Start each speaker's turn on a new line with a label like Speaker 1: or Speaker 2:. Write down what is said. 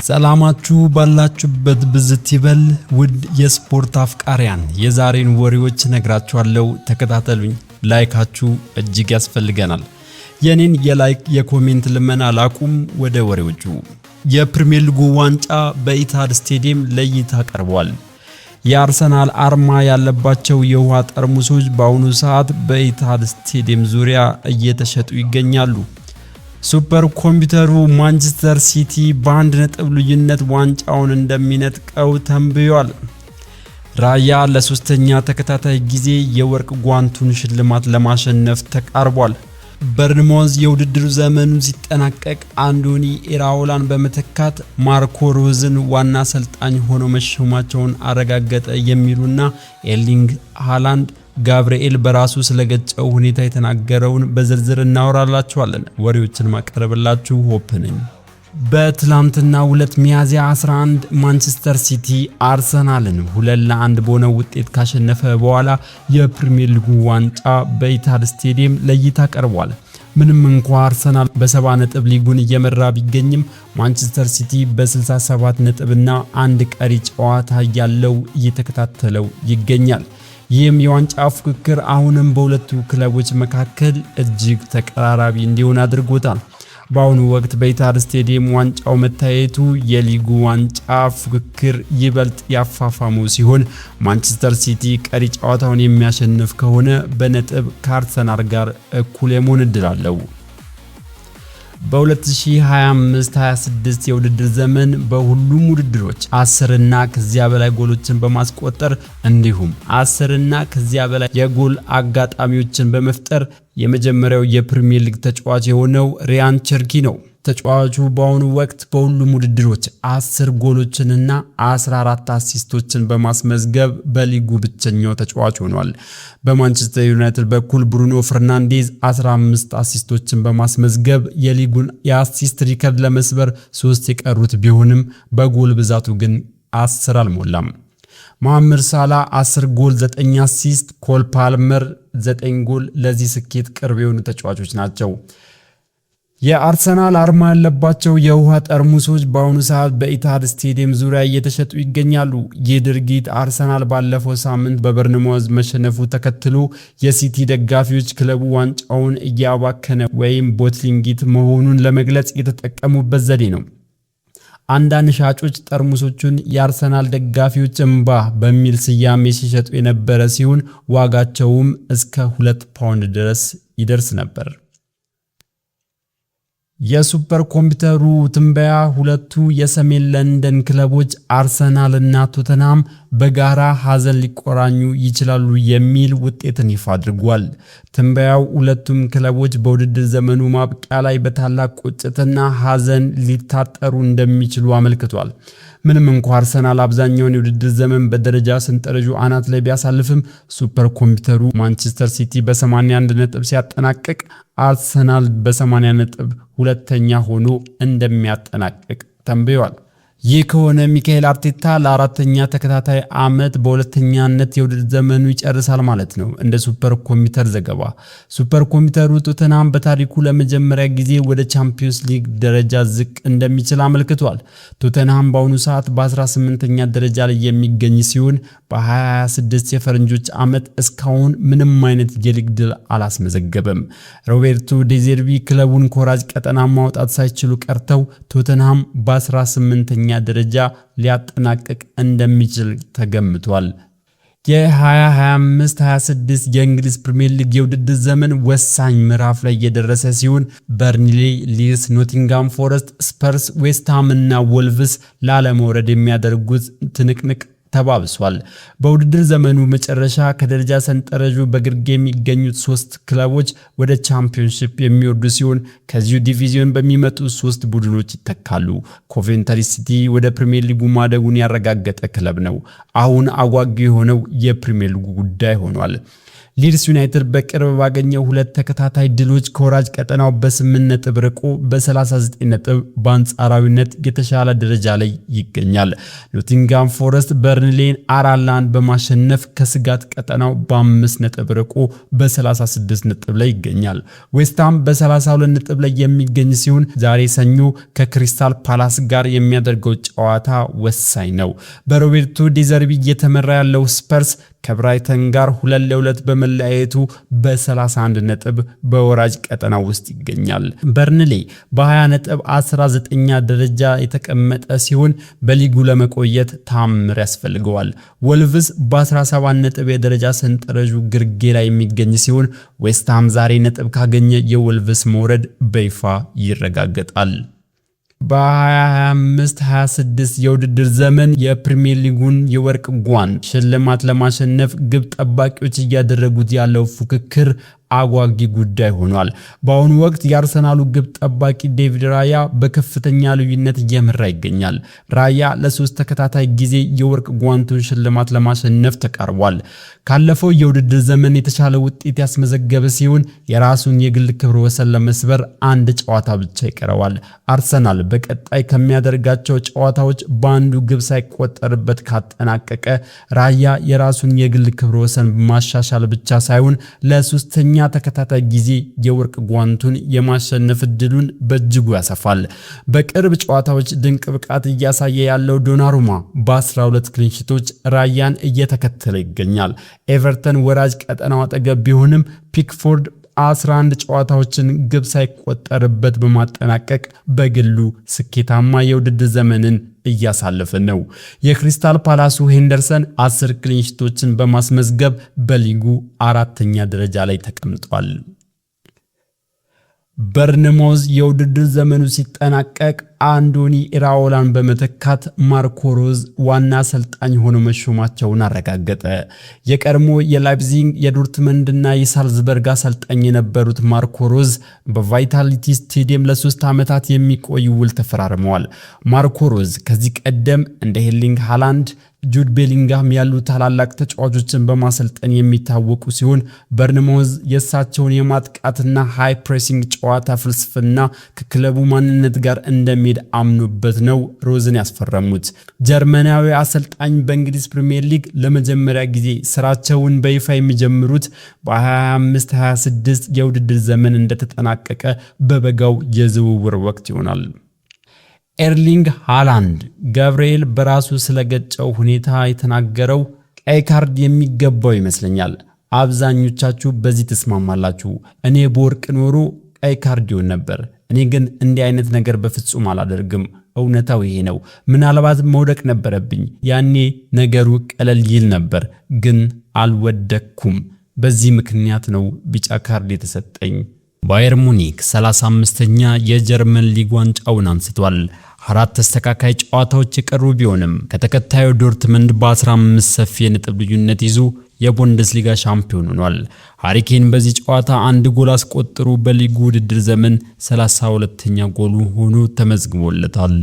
Speaker 1: ሰላማችሁ ባላችሁበት ብዝት ይበል ውድ የስፖርት አፍቃሪያን የዛሬን ወሬዎች ነግራችኋለሁ ተከታተሉኝ ላይካችሁ እጅግ ያስፈልገናል የኔን የላይክ የኮሜንት ልመና ላቁም ወደ ወሬዎቹ የፕሪሚየር ሊጉ ዋንጫ በኢታድ ስቴዲየም ለይታ ቀርቧል የአርሰናል አርማ ያለባቸው የውሃ ጠርሙሶች በአሁኑ ሰዓት በኢታድ ስቴዲየም ዙሪያ እየተሸጡ ይገኛሉ ሱፐር ኮምፒውተሩ ማንቸስተር ሲቲ በአንድ ነጥብ ልዩነት ዋንጫውን እንደሚነጥቀው ተንብዮአል ራያ ለሶስተኛ ተከታታይ ጊዜ የወርቅ ጓንቱን ሽልማት ለማሸነፍ ተቃርቧል በርንሞዝ የውድድር ዘመኑ ሲጠናቀቅ አንዶኒ ኢራኦላን በመተካት ማርኮ ሮዝን ዋና አሰልጣኝ ሆኖ መሾማቸውን አረጋገጠ የሚሉና ኤርሊንግ ሃላንድ ጋብርኤል በራሱ ስለገጨው ሁኔታ የተናገረውን በዝርዝር እናወራላችኋለን ወሬዎችን ማቀረብላችሁ ሆፕ ነኝ በትላንትና ሁለት ሚያዝያ 11 ማንቸስተር ሲቲ አርሰናልን 2-1 በሆነ ውጤት ካሸነፈ በኋላ የፕሪሚየር ሊጉ ዋንጫ በኢታድ ስቴዲየም ለይታ ቀርቧል ምንም እንኳን አርሰናል በ70 ነጥብ ሊጉን እየመራ ቢገኝም ማንቸስተር ሲቲ በ67 ነጥብና አንድ ቀሪ ጨዋታ ያለው እየተከታተለው ይገኛል ይህም የዋንጫ ፉክክር አሁንም በሁለቱ ክለቦች መካከል እጅግ ተቀራራቢ እንዲሆን አድርጎታል በአሁኑ ወቅት በኢታድ ስቴዲየም ዋንጫው መታየቱ የሊጉ ዋንጫ ፉክክር ይበልጥ ያፋፋሙ ሲሆን ማንቸስተር ሲቲ ቀሪ ጨዋታውን የሚያሸንፍ ከሆነ በነጥብ ከአርሰናል ጋር እኩል የመሆን እድል አለው በ2025-26 የውድድር ዘመን በሁሉም ውድድሮች 10 እና ከዚያ በላይ ጎሎችን በማስቆጠር እንዲሁም 10 እና ከዚያ በላይ የጎል አጋጣሚዎችን በመፍጠር የመጀመሪያው የፕሪሚየር ሊግ ተጫዋች የሆነው ሪያን ቸርኪ ነው ተጫዋቹ በአሁኑ ወቅት በሁሉም ውድድሮች 10 ጎሎችንና 14 አሲስቶችን በማስመዝገብ በሊጉ ብቸኛው ተጫዋች ሆኗል በማንቸስተር ዩናይትድ በኩል ብሩኖ ፈርናንዴዝ 15 አሲስቶችን በማስመዝገብ የሊጉን የአሲስት ሪከርድ ለመስበር 3 የቀሩት ቢሆንም በጎል ብዛቱ ግን 10 አልሞላም መሐመድ ሳላ 10 ጎል 9 አሲስት ኮል ፓልመር 9 ጎል ለዚህ ስኬት ቅርብ የሆኑ ተጫዋቾች ናቸው የአርሰናል አርማ ያለባቸው የውሃ ጠርሙሶች በአሁኑ ሰዓት በኢታድ ስቴዲየም ዙሪያ እየተሸጡ ይገኛሉ የድርጊት አርሰናል ባለፈው ሳምንት በበርንሞዝ መሸነፉ ተከትሎ የሲቲ ደጋፊዎች ክለቡ ዋንጫውን እያባከነ ወይም ቦትሊንጊት መሆኑን ለመግለጽ የተጠቀሙበት ዘዴ ነው አንዳንድ ሻጮች ጠርሙሶቹን የአርሰናል ደጋፊዎች እንባ በሚል ስያሜ ሲሸጡ የነበረ ሲሆን ዋጋቸውም እስከ 2 ፓውንድ ድረስ ይደርስ ነበር የሱፐር ኮምፒውተሩ ትንበያ ሁለቱ የሰሜን ለንደን ክለቦች አርሰናል እና ቶተንሃም በጋራ ሀዘን ሊቆራኙ ይችላሉ የሚል ውጤትን ይፋ አድርጓል ትንበያው ሁለቱም ክለቦች በውድድር ዘመኑ ማብቂያ ላይ በታላቅ ቁጭትና ሀዘን ሊታጠሩ እንደሚችሉ አመልክቷል ምንም እንኳን አርሰናል አብዛኛውን የውድድር ዘመን በደረጃ ሰንጠረዡ አናት ላይ ቢያሳልፍም ሱፐር ኮምፒውተሩ ማንቸስተር ሲቲ በ81 ነጥብ ሲያጠናቅቅ አርሰናል በ80 ነጥብ ሁለተኛ ሆኖ እንደሚያጠናቅቅ ተንብዮአል ይህ ከሆነ ሚካኤል አርቴታ ለአራተኛ ተከታታይ አመት በሁለተኛነት የውድድር ዘመኑ ይጨርሳል ማለት ነው እንደ ሱፐር ኮምፒውተር ዘገባ ሱፐር ኮምፒውተሩ ቶተንሃም በታሪኩ ለመጀመሪያ ጊዜ ወደ ቻምፒየንስ ሊግ ደረጃ ዝቅ እንደሚችል አመልክቷል ቶተንሃም በአሁኑ ሰዓት በ18ኛ ደረጃ ላይ የሚገኝ ሲሆን በ2026 የፈረንጆች አመት እስካሁን ምንም አይነት የሊግ ድል አላስመዘገበም ሮቤርቶ ዴዘርቢ ክለቡን ኮራጅ ቀጠና ማውጣት ሳይችሉ ቀርተው ቶተንሃም በ18ኛ ደረጃ ሊያጠናቅቅ እንደሚችል ተገምቷል የ2025-26 የእንግሊዝ ፕሪሚየር ሊግ የውድድር ዘመን ወሳኝ ምዕራፍ ላይ የደረሰ ሲሆን በርንሊ ሊድስ ኖቲንጋም ፎረስት ስፐርስ ዌስትሃም እና ወልቭስ ላለመውረድ የሚያደርጉት ትንቅንቅ ተባብሷል በውድድር ዘመኑ መጨረሻ ከደረጃ ሰንጠረዡ በግርጌ የሚገኙት 3 ክለቦች ወደ ቻምፒየንሺፕ የሚወርዱ ሲሆን ከዚሁ ዲቪዥን በሚመጡ 3 ቡድኖች ይተካሉ ኮቬንትሪ ሲቲ ወደ ፕሪሚየር ሊጉ ማደጉን ያረጋገጠ ክለብ ነው አሁን አጓጊ የሆነው የፕሪሚየር ሊጉ ጉዳይ ሆኗል ሊድስ ዩናይትድ በቅርብ ባገኘው 2 ተከታታይ ድሎች ከወራጅ ቀጠናው በ8 ነጥብ ርቆ በ39 ነጥብ በአንጻራዊነት የተሻለ ደረጃ ላይ ይገኛል። ኖቲንጋም ፎረስት በርንሌን 4-1 በማሸነፍ ከስጋት ቀጠናው በ5 ነጥብ ርቆ በ36 ነጥብ ላይ ይገኛል። ዌስትሃም በ32 ነጥብ ላይ የሚገኝ ሲሆን ዛሬ ሰኞ ከክሪስታል ፓላስ ጋር የሚያደርገው ጨዋታ ወሳኝ ነው። በሮቤርቶ ዲዘርቢ እየተመራ ያለው ስፐርስ ከብራይተን ጋር 2-2 በመለያየቱ በ31 ነጥብ በወራጅ ቀጠና ውስጥ ይገኛል። በርንሌ በ20 ነጥብ 19ኛ ደረጃ የተቀመጠ ሲሆን በሊጉ ለመቆየት ታምር ያስፈልገዋል። ወልቭስ በ17 ነጥብ የደረጃ ሰንጠረዡ ግርጌ ላይ የሚገኝ ሲሆን ዌስትሃም ዛሬ ነጥብ ካገኘ የወልቭስ መውረድ በይፋ ይረጋገጣል። በ2025-26 የውድድር ዘመን የፕሪሚየር ሊጉን የወርቅ ጓንት ሽልማት ለማሸነፍ ግብ ጠባቂዎች እያደረጉት ያለው ፉክክር አጓጊ ጉዳይ ሆኗል። በአሁኑ ወቅት የአርሰናሉ ግብ ጠባቂ ዴቪድ ራያ በከፍተኛ ልዩነት እየመራ ይገኛል። ራያ ለ3 ተከታታይ ጊዜ የወርቅ ጓንቱን ሽልማት ለማሸነፍ ተቃርቧል። ካለፈው የውድድር ዘመን የተሻለ ውጤት ያስመዘገበ ሲሆን የራሱን የግል ክብረ ወሰን ለመስበር አንድ ጨዋታ ብቻ ይቀረዋል። አርሰናል በቀጣይ ከሚያደርጋቸው ጨዋታዎች በአንዱ ግብ ሳይቆጠርበት ካጠናቀቀ ራያ የራሱን የግል ክብረ ወሰን ማሻሻል ብቻ ሳይሆን ለሶስተኛ ተከታታይ ጊዜ የወርቅ ጓንቱን የማሸነፍ እድሉን በእጅጉ ያሰፋል። በቅርብ ጨዋታዎች ድንቅ ብቃት እያሳየ ያለው ዶናሩማ በ12 ክሊንሺቶች ራያን እየተከተለ ይገኛል። ኤቨርተን ወራጅ ቀጠናው አጠገብ ቢሆንም ፒክፎርድ 11 ጨዋታዎችን ግብ ሳይቆጠርበት በማጠናቀቅ በግሉ ስኬታማ የውድድር ዘመንን እያሳለፈ ነው። የክሪስታል ፓላሱ ሄንደርሰን 10 ክሊንሺቶችን በማስመዝገብ በሊጉ 4ኛ ደረጃ ላይ ተቀምጧል። በርንማውዝ የውድድር ዘመኑ ሲጠናቀቅ አንዶኒ ኢራኦላን በመተካት ማርኮ ሮዝ ዋና አሰልጣኝ ሆኖ መሾማቸውን አረጋገጠ። የቀድሞ የላይፕዚግ የዶርትመንድና የሳልዝበርግ አሰልጣኝ የነበሩት ማርኮ ሮዝ በቫይታሊቲ ስቴዲየም ለ3 ዓመታት የሚቆይ ውል ተፈራርመዋል። ማርኮ ሮዝ ከዚህ ቀደም እንደ ኤርሊንግ ሃላንድ፣ ጁድ ቤሊንጋም ያሉ ታላላቅ ተጫዋቾችን በማሰልጠን የሚታወቁ ሲሆን በርንማውዝ የእሳቸውን የማጥቃትና ሃይ ፕሬሲንግ ጨዋታ ፍልስፍና ከክለቡ ማንነት ጋር እንደሚሄድ አምኖበት ነው ሮዝን ያስፈረሙት። ጀርመናዊ አሰልጣኝ በእንግሊዝ ፕሪሚየር ሊግ ለመጀመሪያ ጊዜ ስራቸውን በይፋ የሚጀምሩት በ2025-26 የውድድር ዘመን እንደተጠናቀቀ በበጋው የዝውውር ወቅት ይሆናል። ኤርሊንግ ሃላንድ ገብርኤል በራሱ ስለገጨው ሁኔታ የተናገረው ቀይ ካርድ የሚገባው ይመስለኛል። አብዛኞቻችሁ በዚህ ተስማማላችሁ። እኔ በወርቅ ኖሮ ቀይ ካርድ ይሆን ነበር። እኔ ግን እንዲህ አይነት ነገር በፍጹም አላደርግም። እውነታው ይሄ ነው። ምናልባት መውደቅ ነበረብኝ። ያኔ ነገሩ ቀለል ይል ነበር፣ ግን አልወደኩም። በዚህ ምክንያት ነው ቢጫ ካርድ የተሰጠኝ። ባየር ሙኒክ 35ኛ የጀርመን ሊግ ዋንጫውን አንስቷል። 4 ተስተካካይ ጨዋታዎች የቀሩ ቢሆንም ከተከታዩ ዶርትመንድ በ15 ሰፊ የነጥብ ልዩነት ይዞ የቡንደስሊጋ ሻምፒዮን ሆኗል። ሃሪኬን በዚህ ጨዋታ 1 ጎል አስቆጥሮ በሊጉ ውድድር ዘመን 32ኛ ጎሉ ሆኖ ተመዝግቦለታል።